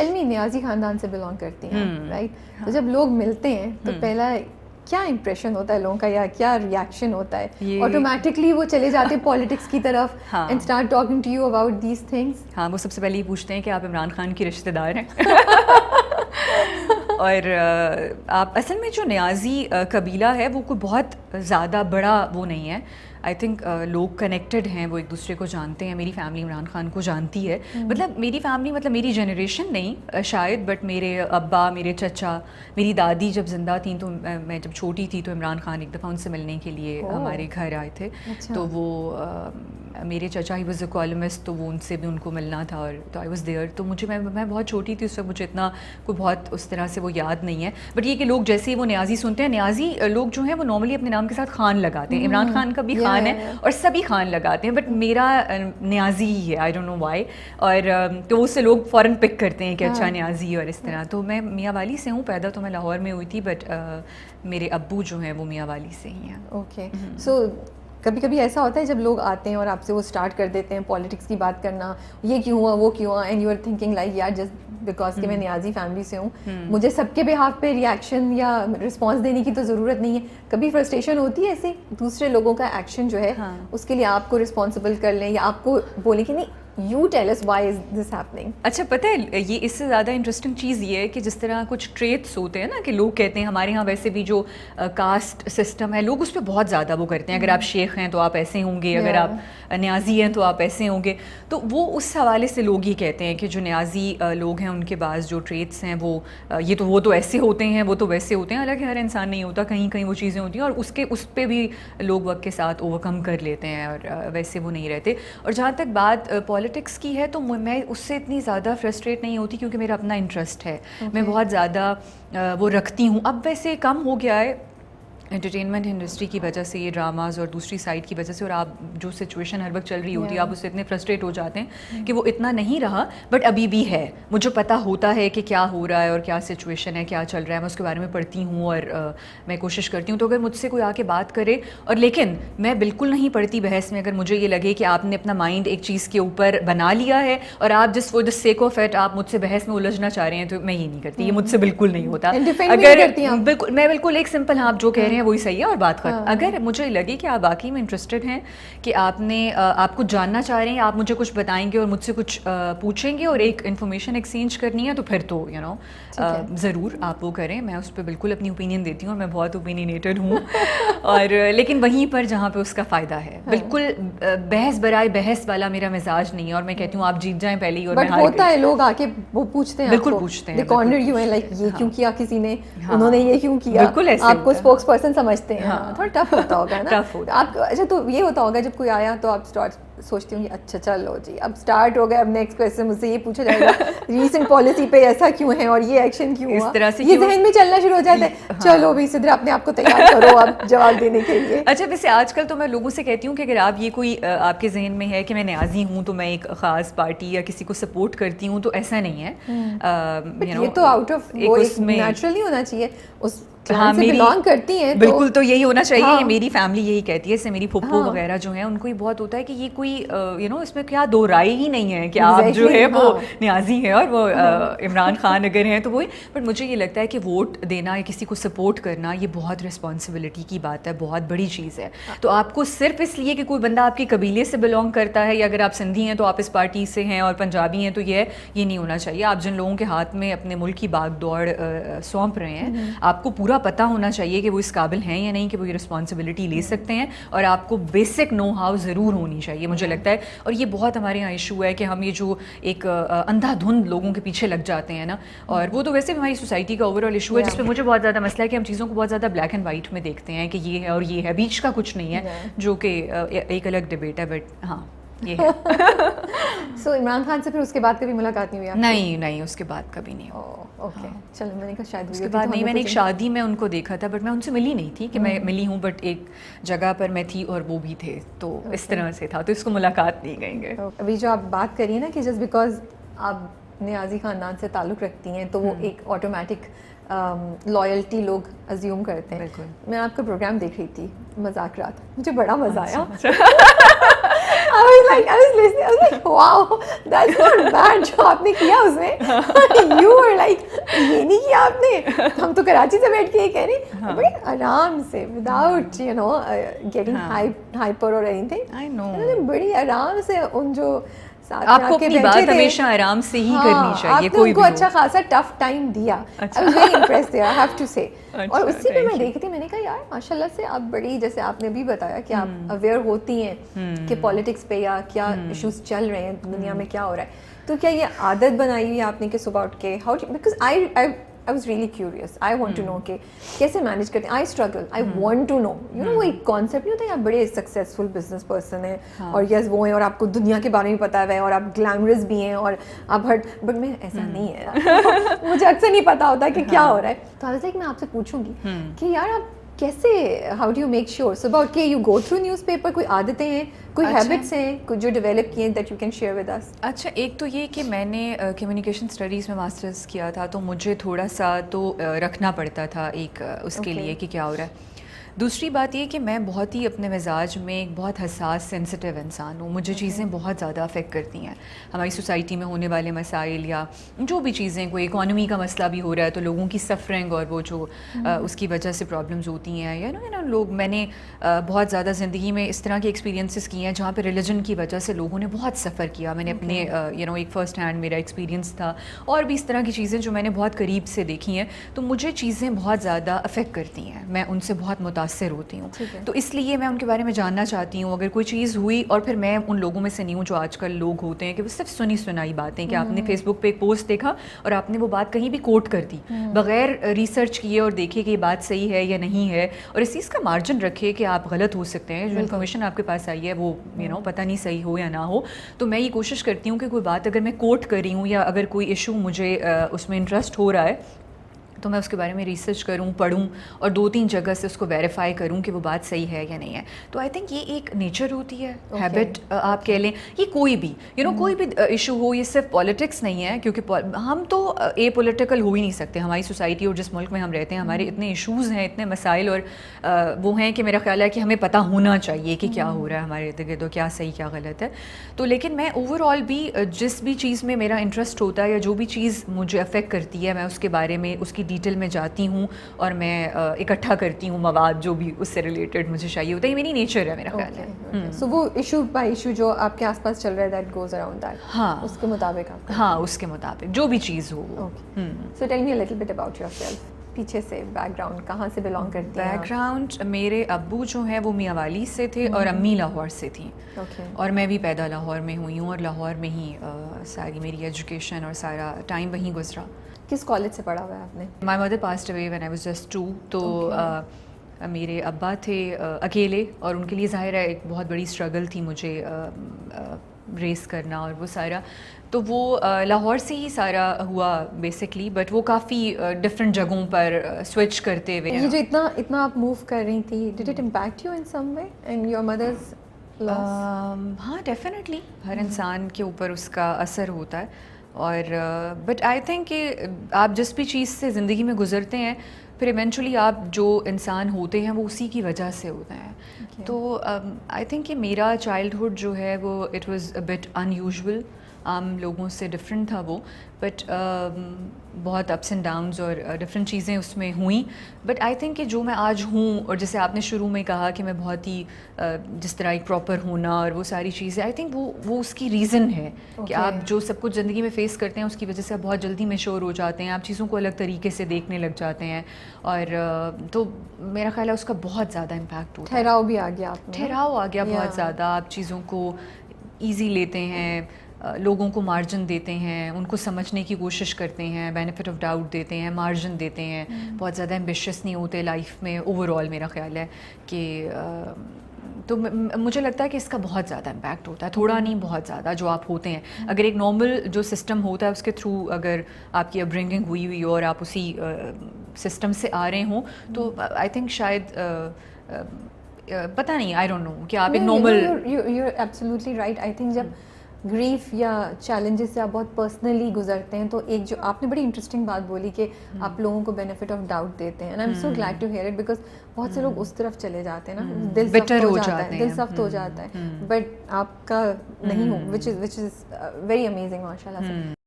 Tell me, نیازی خاندان سے belong کرتی ہیں رائٹ, تو جب لوگ ملتے ہیں تو پہلا کیا امپریشن ہوتا ہے لوگوں کا, یا کیا ریئیکشن ہوتا ہے؟ آٹومیٹکلی وہ چلے جاتے ہیں پالیٹکس کی طرف and start talking to you about these things. ہاں, وہ سب سے پہلے یہ پوچھتے ہیں کہ آپ عمران خان کی رشتہ دار ہیں. اور آپ اصل میں جو نیازی قبیلہ ہے وہ کوئی بہت زیادہ بڑا وہ نہیں ہے. آئی تھنک لوگ کنیکٹڈ ہیں, وہ ایک دوسرے کو جانتے ہیں. میری فیملی عمران خان کو جانتی ہے, مطلب میری فیملی, مطلب میری جنریشن نہیں شاید, بٹ میرے ابا, میرے چچا, میری دادی جب زندہ تھیں تو میں جب چھوٹی تھی تو عمران خان ایک دفعہ ان سے ملنے کے لیے ہمارے گھر آئے تھے. تو وہ میرے چچا ہی واز اے کالمسٹ, تو وہ ان سے بھی ان کو ملنا تھا, اور تو آئی واز دیئر. تو مجھے میں بہت چھوٹی تھی اس وقت, مجھے اتنا کوئی بہت اس طرح سے وہ یاد نہیں ہے. بٹ یہ کہ لوگ جیسے ہی وہ نیازی سنتے ہیں, نیازی لوگ جو ہیں وہ نارملی اپنے نام کے ساتھ خان لگاتے ہیں. عمران خان کا بھی خان ہے اور سبھی خان لگاتے ہیں, بٹ میرا نیازی ہی ہے, آئی ڈونٹ نو وائی. اور تو اس سے لوگ فوراً پک کرتے ہیں کہ اچھا نیازی, اور اس طرح. تو میں میاں والی سے ہوں, پیدا تو میں لاہور میں ہوئی تھی, بٹ میرے ابو جو ہیں وہ میاں والی سے ہی ہیں. اوکے, سو کبھی کبھی ایسا ہوتا ہے جب لوگ آتے ہیں اور آپ سے وہ اسٹارٹ کر دیتے ہیں پالیٹکس کی بات کرنا, یہ کیوں ہوا, وہ کیوں ہوا, and you are thinking like یار جسٹ بیکاز کہ میں نیازی فیملی سے ہوں, مجھے سب کے بہاف پہ ریئیکشن یا رسپانس دینے کی تو ضرورت نہیں ہے. کبھی فرسٹریشن ہوتی ہے ایسے دوسرے لوگوں کا ایکشن جو ہے اس کے لیے آپ کو رسپانسبل کر لیں, یا آپ کو بولیں کہ نہیں you tell us why is this happening? اچھا, پتہ ہے یہ اس سے زیادہ انٹرسٹنگ چیز یہ ہے کہ جس طرح کچھ ٹریٹس ہوتے ہیں نا, کہ لوگ کہتے ہیں ہمارے یہاں ویسے بھی جو کاسٹ سسٹم ہے لوگ اس پہ بہت زیادہ وہ کرتے ہیں, اگر آپ شیخ ہیں تو آپ ایسے ہوں گے, اگر آپ نیازی ہیں تو آپ ایسے ہوں گے. تو وہ اس حوالے سے لوگ یہ کہتے ہیں کہ جو نیازی لوگ ہیں ان کے بعض جو ٹریٹس ہیں وہ یہ تو وہ تو ایسے ہوتے ہیں, وہ تو ویسے ہوتے ہیں. حالانکہ ہر انسان نہیں ہوتا, کہیں کہیں وہ چیزیں ہوتی ہیں, اور اس پہ بھی لوگ وقت کے ساتھ اوور کم کر لیتے ہیں, اور ویسے وہ نہیں رہتے. اور جہاں تک بات پالیٹکس کی ہے تو میں اس سے اتنی زیادہ فرسٹریٹ نہیں ہوتی, کیونکہ میرا اپنا انٹرسٹ ہے, میں بہت زیادہ وہ رکھتی ہوں. اب ویسے کم ہو گیا ہے انٹرٹینمنٹ انڈسٹری کی وجہ سے, یہ ڈراماز اور دوسری سائڈ کی وجہ سے, اور آپ جو سچویشن ہر وقت چل رہی ہوتی ہے آپ اس سے اتنے فرسٹریٹ ہو جاتے ہیں کہ وہ اتنا نہیں رہا. بٹ ابھی بھی ہے, مجھے پتہ ہوتا ہے کہ کیا ہو رہا ہے اور کیا سچویشن ہے, کیا چل رہا ہے, میں اس کے بارے میں پڑھتی ہوں اور میں کوشش کرتی ہوں. تو اگر مجھ سے کوئی آ کے بات کرے, اور لیکن میں بالکل نہیں پڑھتی بحث میں, اگر مجھے یہ لگے کہ آپ نے اپنا مائنڈ ایک چیز کے اوپر بنا لیا ہے اور آپ جس for the sake of it آپ مجھ سے بحث میں الجھنا چاہ رہے ہیں, تو میں یہ نہیں کرتی, یہ مجھ سے بالکل نہیں ہوتا. اگر بالکل میں بالکل ایک سمپل, ہاں آپ جو کہہ رہے ہیں وہی صحیح ہے اور بات ختم. اگر مجھے لگے کہ آپ واقعی میں انٹرسٹڈ ہیں, کہ آپ کچھ جاننا چاہ رہے ہیں, آپ مجھے کچھ بتائیں گے اور مجھ سے کچھ پوچھیں گے اور ایک انفارمیشن ایکسچینج کرنی ہے, تو پھر تو ضرور آپ وہ کریں. میں اس پہ بالکل اپنی اوپینین دیتی ہوں, اور میں بہت اوپینینیٹڈ ہوں. اور لیکن وہیں پر جہاں پہ اس کا فائدہ ہے, بالکل بحث برائے بحث والا میرا مزاج نہیں ہے. اور میں کہتی ہوں آپ جیت جائیں پہلے ہی, اور بٹ ہوتا ہے لوگ آ کے وہ پوچھتے ہیں, بالکل پوچھتے ہیں, کارنر یو ہیں لائک یہ کیوں کیا کسی نے, انہوں نے یہ کیوں کیا, آپ کو اسپوکس پرسن سمجھتے ہیں. تھوڑا ٹف ہوتا ہوگا نا آپ. اچھا, تو یہ ہوتا ہوگا جب کوئی آیا تو آپ سوچتی ہوں کہ اچھا چلو جی اب اسٹارٹ ہو گیا, اب نیکسٹ کویسچن مجھ سے یہ پوچھا جائے گا ریسنٹ پالیسی پہ ایسا کیوں ہے اور یہ ایکشن کیوں ہوا, یہ ذہن میں چلنا شروع ہو جاتا ہے. چلو بھائی صدر اپنے آپ کو تیار کرو اب جواب دینے کے لیے. اچھا, ویسے آج کل تو میں لوگوں سے کہتی ہوں کہ اگر آپ یہ کوئی آپ کے ذہن میں ہے کہ میں نیازی ہوں تو میں ایک خاص پارٹی یا کسی کو سپورٹ کرتی ہوں, تو ایسا نہیں ہے. یہ تو آؤٹ آف نیچرلی ہونا چاہیے, اس ہاں میری کرتی ہیں بالکل, تو یہی ہونا چاہیے. میری فیملی یہی کہتی ہے, اس سے میری پھپھو وغیرہ جو ہیں ان کو یہ بہت ہوتا ہے کہ یہ کوئی اس میں کیا دو رائے ہی نہیں ہے کہ آپ جو ہے وہ نیازی ہیں اور وہ عمران خان اگر ہیں تو وہی. بٹ مجھے یہ لگتا ہے کہ ووٹ دینا یا کسی کو سپورٹ کرنا یہ بہت رسپانسبلٹی کی بات ہے, بہت بڑی چیز ہے. تو آپ کو صرف اس لیے کہ کوئی بندہ آپ کے قبیلے سے بلانگ کرتا ہے, یا اگر آپ سندھی ہیں تو آپ اس پارٹی سے ہیں اور پنجابی ہیں تو یہ نہیں ہونا چاہیے. آپ جن لوگوں کے ہاتھ میں اپنے ملک کی باغ دوڑ سونپ رہے ہیں, آپ کو پورا پتہ ہونا چاہیے کہ وہ اس قابل ہیں یا نہیں کہ وہ یہ رسپانسبلٹی لے سکتے ہیں, اور آپ کو بیسک نو ہاؤ ضرور ہونی چاہیے مجھے لگتا ہے. اور یہ بہت ہمارے یہاں ایشو ہے کہ ہم یہ جو ایک اندھا دھند لوگوں کے پیچھے لگ جاتے ہیں نا, اور وہ تو ویسے بھی ہماری سوسائٹی کا اوور آل ایشو ہے, جس پہ مجھے بہت زیادہ مسئلہ ہے کہ ہم چیزوں کو بہت زیادہ بلیک اینڈ وائٹ میں دیکھتے ہیں کہ یہ ہے اور یہ ہے, بیچ کا کچھ نہیں ہے, جو کہ ایک الگ ڈبیٹ ہے. بٹ ہاں یہ ہے. سو عمران خان سے پھر اس کے بعد کبھی ملاقات نہیں ہوئی؟ نہیں, اس کے بعد کبھی نہیں. اوکے, چلو میں نے کہا شاید اس کے بعد نہیں. میں نے ایک شادی میں ان کو دیکھا تھا, بٹ میں ان سے ملی نہیں تھی کہ میں ملی ہوں, بٹ ایک جگہ پر میں تھی اور وہ بھی تھے, تو اس طرح سے تھا, تو اس کو ملاقات نہیں کہیں گے. ابھی جو آپ بات کریے نا کہ جسٹ بیکاز آپ نیازی خاندان سے تعلق رکھتی ہیں تو وہ ایک آٹومیٹک لائلٹی لوگ ازیوم کرتے ہیں. میں آپ کا پروگرام دیکھ رہی تھی مذاکرات, مجھے بڑا مزہ آیا. I was listening, I was like, wow, that's not bad جو آپ نے کیا اس میں. You were like, یہ نہیں کیا آپ نے. ہم تو کراچی سے بیٹھ کے یہ کہہ رہے ہیں بڑے آرام سے, without you know getting hyper or anything. I know. بڑی آرام سے ان جو آپ کو اپنی بات ہمیشہ آرام سے ہی کرنی چاہیے. کوئی بھی اچھا خاصا ٹف ٹائم دیا. I was very impressed there, I have to say. اور اسی پہ میں دیکھتی میں نے کہا یار ماشاء اللہ سے آپ بڑی, جیسے آپ نے بھی بتایا کہ آپ اویئر ہوتی ہیں کہ پالیٹکس پہ یا کیا ایشوز چل رہے ہیں دنیا میں, کیا ہو رہا ہے. تو کیا یہ عادت بنائی ہوئی ہے آپ نے کہ صبح اٹھ کے how, because I was really curious. I want to know کہ کیسے مینیج کرتے ہیں. I struggle. I want to know. You know وہ ایک کانسیپٹ نہیں ہوتا ہے آپ بڑے سکسیزفل بزنس پرسن ہیں اور یس وہ ہیں اور آپ کو دنیا کے بارے میں پتا ہے اور آپ گلیمرس بھی ہیں اور آپ بٹ میں ایسا نہیں ہے, مجھے اکثر نہیں پتا ہوتا کہ کیا ہو رہا ہے. تو I was like میں آپ سے پوچھوں گی کہ یار آپ کیسے, how do you make sure صبح اٹھ کے you go through newspaper, کوئی عادتیں ہیں, کوئی ہیبٹس ہیں جو ڈیولپ کیے that you can share with us. اچھا, ایک تو یہ کہ میں نے کمیونیکیشن اسٹڈیز میں ماسٹرز کیا تھا تو مجھے تھوڑا سا تو رکھنا پڑتا تھا ایک اس کے لیے کہ کیا ہو رہا ہے. دوسری بات یہ کہ میں بہت ہی اپنے مزاج میں ایک بہت حساس سینسٹیو انسان ہوں. مجھے چیزیں بہت زیادہ افیکٹ کرتی ہیں, ہماری سوسائٹی میں ہونے والے مسائل یا جو بھی چیزیں, کوئی اکانومی کا مسئلہ بھی ہو رہا ہے تو لوگوں کی سفرنگ اور وہ جو اس کی وجہ سے پرابلمز ہوتی ہیں یا نا لوگ, میں نے بہت زیادہ زندگی میں اس طرح کے ایکسپیرینسز کیے ہیں جہاں پہ ریلیجن کی وجہ سے لوگوں نے بہت سفر کیا. میں نے اپنے ایک فرسٹ ہینڈ میرا ایکسپیرینس تھا اور بھی اس طرح کی چیزیں جو میں نے بہت قریب سے دیکھی ہیں, تو مجھے چیزیں بہت زیادہ افیکٹ کرتی ہیں, میں ان سے بہت متاثر ہوتی ہوں. تو اس لیے میں ان کے بارے میں جاننا چاہتی ہوں. اگر کوئی چیز ہوئی, اور پھر میں ان لوگوں میں سے نہیں ہوں جو آج کل لوگ ہوتے ہیں کہ وہ صرف سنی سنائی باتیں, کہ آپ نے فیس بک پہ ایک پوسٹ دیکھا اور آپ نے وہ بات کہیں بھی کوٹ کر دی بغیر ریسرچ کیے اور دیکھے کہ یہ بات صحیح ہے یا نہیں ہے, اور اس چیز کا مارجن رکھے کہ آپ غلط ہو سکتے ہیں. جو انفارمیشن آپ کے پاس آئی ہے وہ پتہ نہیں صحیح ہو یا نہ ہو. تو میں یہ کوشش کرتی ہوں کہ کوئی بات اگر میں کوٹ کر رہی ہوں یا اگر کوئی ایشو مجھے اس میں انٹرسٹ ہو رہا ہے تو میں اس کے بارے میں ریسرچ کروں, پڑھوں اور 2-3 جگہ سے اس کو ویریفائی کروں کہ وہ بات صحیح ہے یا نہیں ہے. تو آئی تھنک یہ ایک نیچر ہوتی ہے, ہیبٹ آپ کہہ لیں. یہ کوئی بھی کوئی بھی ایشو ہو, یہ صرف پالیٹکس نہیں ہے, کیونکہ ہم تو اے پولیٹیکل ہو ہی نہیں سکتے. ہماری سوسائٹی اور جس ملک میں ہم رہتے ہیں, ہمارے اتنے ایشوز ہیں, اتنے مسائل اور وہ ہیں کہ میرا خیال ہے کہ ہمیں پتہ ہونا چاہیے کہ کیا ہو رہا ہے ہمارے ارد گرد, کیا صحیح کیا غلط ہے. تو لیکن میں اوور آل بھی جس بھی چیز میں میرا انٹرسٹ ہوتا ہے یا جو بھی چیز مجھے افیکٹ کرتی ہے, میں اس کے بارے میں اس کی ڈیٹیل میں جاتی ہوں اور میں اکٹھا کرتی ہوں مواد جو بھی اس سے ریلیٹڈ مجھے چاہیے ہوتا ہے. یہ میری نیچر ہے, میرا خیال ہے. سو وہ ایشو بائی ایشو جو آپ کے آس پاس چل رہا ہے دیٹ گوز اراؤنڈ دیٹ, ہاں اس کے مطابق آپ, ہاں اس کے مطابق جو بھی چیز ہو. So tell me a little bit about yourself. پیچھے سے بیک گراؤنڈ کہاں سے بلانگ کرتی ہیں؟ بیک گراؤنڈ میرے ابو جو ہیں وہ میاں والی سے تھے اور امی لاہور سے تھیں, اور میں بھی پیدا لاہور میں ہوئی ہوں اور لاہور میں ہی ساری میری ایجوکیشن اور سارا ٹائم وہیں گزرا. کس کالج سے پڑھا ہوا ہے آپ نے؟ My mother passed away when I was just 2. تو میرے ابا تھے اکیلے, اور ان کے لیے ظاہر ہے ایک بہت بڑی اسٹرگل تھی مجھے ریس کرنا اور وہ سارا. تو وہ لاہور سے ہی سارا ہوا بیسکلی, بٹ وہ کافی ڈفرینٹ جگہوں پر سوئچ کرتے ہوئے. یہ جو اتنا آپ موو کر رہی تھی, did it impact you in some way and your mothers loss? ہاں ڈیفینیٹلی, ہر انسان کے اوپر اس کا اثر ہوتا ہے. اور بٹ آئی تھنک کہ آپ جس بھی چیز سے زندگی میں گزرتے ہیں, پھر ایونچولی آپ جو انسان ہوتے ہیں وہ اسی کی وجہ سے ہوتے ہیں. تو آئی تھنک کہ میرا چائلڈہڈ جو ہے وہ it was a but in usual, عام لوگوں سے ڈفرینٹ تھا وہ, بٹ بہت اپس اینڈ ڈاؤنز اور ڈفرینٹ چیزیں اس میں ہوئیں. بٹ آئی تھنک کہ جو میں آج ہوں, اور جیسے آپ نے شروع میں کہا کہ میں بہت ہی جس طرح ایک پراپر ہونا اور وہ ساری چیزیں, آئی تھنک وہ اس کی ریزن ہے کہ آپ جو سب کچھ زندگی میں فیس کرتے ہیں اس کی وجہ سے آپ بہت جلدی میچور ہو جاتے ہیں, آپ چیزوں کو الگ طریقے سے دیکھنے لگ جاتے ہیں, اور تو میرا خیال ہے اس کا بہت زیادہ امپیکٹ ہوتا ہے. ٹھہراؤ بھی آ گیا, ٹھہراؤ آ گیا بہت زیادہ. آپ چیزوں کو ایزی لیتے ہیں, لوگوں کو مارجن دیتے ہیں, ان کو سمجھنے کی کوشش کرتے ہیں, بینیفٹ آف ڈاؤٹ دیتے ہیں, مارجن دیتے ہیں, بہت زیادہ ایمبیشیس نہیں ہوتے لائف میں اوور آل. میرا خیال ہے کہ تو مجھے لگتا ہے کہ اس کا بہت زیادہ امپیکٹ ہوتا ہے, تھوڑا نہیں بہت زیادہ, جو آپ ہوتے ہیں. اگر ایک نارمل جو سسٹم ہوتا ہے اس کے تھرو اگر آپ کی اپبرنگنگ ہوئی ہوئی ہو اور آپ اسی سسٹم سے آ رہے ہوں, تو آئی تھنک شاید پتہ نہیں, آئی ڈونٹ نو کہ آپ ایک normal. You are absolutely right. I think جب گریف یا چیلنجز سے آپ بہت پرسنلی گزرتے ہیں, تو ایک جو آپ نے بڑی انٹرسٹنگ بات بولی کہ آپ لوگوں کو بینیفٹ آف ڈاؤٹ دیتے ہیں, and I am so glad to hear it, because بہت سے لوگ اس طرف چلے جاتے ہیں نا, دل سخت ہو جاتا ہے, بٹ آپ کا نہیں ہو, وچ از ویری امیزنگ ماشاء اللہ سے.